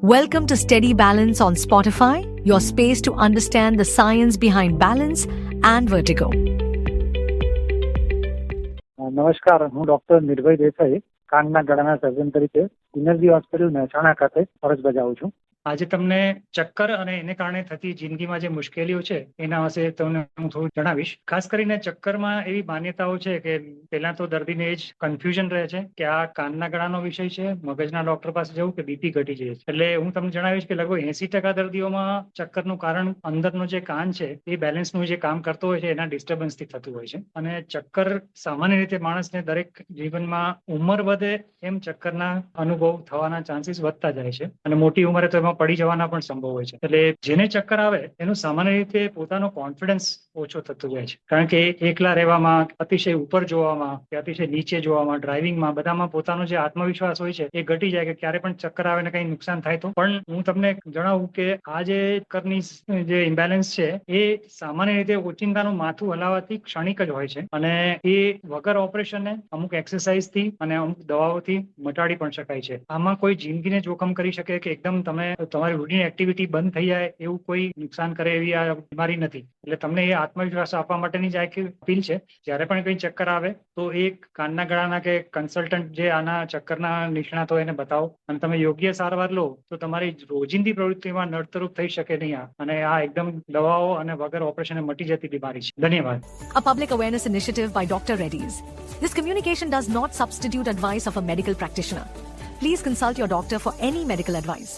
Welcome to Steady Balance on Spotify, your space to understand the science behind balance and vertigo. નમસ્કાર, હું doctor નિર્ભય દેસાઈ કાનના ગળાના સર્જન તરીકે ઇનર્જી hospital Mehsana ખાતે ફરજ બજાવું છું. આજે તમને ચક્કર અને એને કારણે થતી જિંદગીમાં જે મુશ્કેલીઓ છે એના વિશે તમને હું થોડું જણાવીશ. ખાસ કરીને ચક્કરમાં એવી માન્યતાઓ છે કે પહેલા તો દર્દીને જ કન્ફ્યુઝન રહે છે કે આ કાનના ગળાનો વિષય છે, મગજના ડોક્ટર પાસે જવું કે બીપી ઘટી જાય છે. એટલે હું તમને જણાવીશ કે લગભગ 80% દર્દીઓમાં ચક્કરનું કારણ અંદરનો જે કાન છે એ બેલેન્સનું જે કામ કરતો હોય છે એના ડિસ્ટર્બન્સથી થતું હોય છે. અને ચક્કર સામાન્ય રીતે માણસને દરેક જીવનમાં ઉંમર વધે એમ ચક્કરના અનુભવ થવાના ચાન્સીસ વધતા જાય છે અને મોટી ઉંમરે તો એમાં પડી જવાના પણ સંભવ હોય છે. એટલે જેને ચક્કર આવે એનું સામાન્ય રીતે પોતાનો કોન્ફિડન્સ ઓછો થતો જાય છે, કારણ કે એકલા રહેવામાં, અતિશય ઉપર જોવામાં કે અતિશય નીચે જોવામાં, ડ્રાઇવિંગમાં બધામાં પોતાનો જે આત્મવિશ્વાસ હોય છે એ ઘટી જાય કે ક્યારે પણ ચક્કર આવે ને કઈ નુકસાન થાય તો. પણ હું તમને જણાવું કે આ જે ચક્કરની જે ઇમ્બેલેન્સ છે એ સામાન્ય રીતે ઓચિંતાનું માથું હલાવવાથી ક્ષણિક જ હોય છે અને એ વગર ઓપરેશનને અમુક એક્સરસાઇઝથી અને અમુક દવાઓથી મટાડી પણ શકાય છે. આમાં કોઈ જિંદગીને જોખમ કરી શકે કે એકદમ તમે તમારી રૂટીન એક્ટિવિટી બંધ થઈ જાય એવું કોઈ નુકસાન કરે એવી આ બીમારી નથી. એટલે તમને એ આત્મવિશ્વાસ આપવા માટેની જ આ અપીલ છે. જ્યારે પણ કઈ ચક્કર આવે તો એક કાનના ગળાના કે કન્સલ્ટન્ટ જે આના ચક્કરના નિષ્ણાત હોય એને બતાવો અને તમે યોગ્ય સારવાર લો તો તમારી રોજિંદી પ્રવૃત્તિમાં નડતરૂપ થઈ શકે નહીં. અને આ એકદમ દવાઓ અને વગર ઓપરેશને મટી જતી બીમારી છે. ધન્યવાદ. A public awareness initiative by Dr. Reddy's. This communication does not substitute advice of a medical practitioner. Please consult your doctor for any medical advice.